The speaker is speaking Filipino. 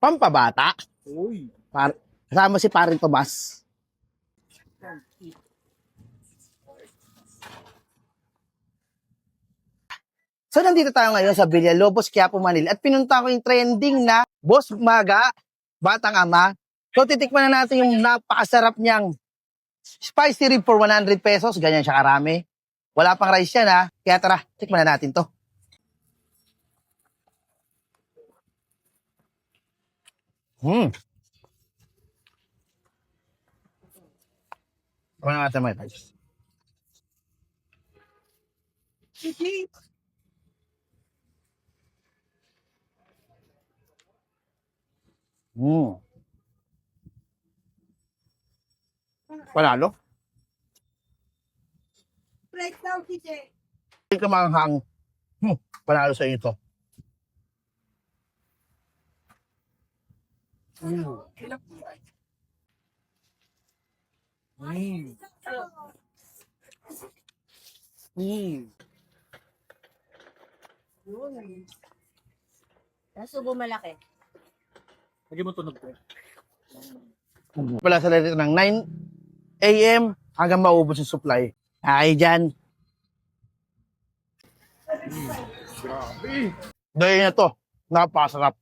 Pampabata. Uy. Kasama si Paring Tomas. So, nandito tayo ngayon sa Villalobos, Quiapo, Manila. At pinunta ko yung trending na Boss Maga, Batang Ama. So, titikman na natin yung napakasarap niyang spicy rib for 100 pesos. Ganyan siya karami. Wala pang rice yan, ha. Kaya tara, tikman na natin to. Tikman na natin mga rice. Panalo. Break down, TJ. Hindi ka manghang. Panalo sa ito. Nasubo malaki. Lagyan mo tunog ko. Pala sa dito ng 9 a.m. hanggang maubos yung supply. Ay, dyan. Grabe. Dahil na to, napakasarap.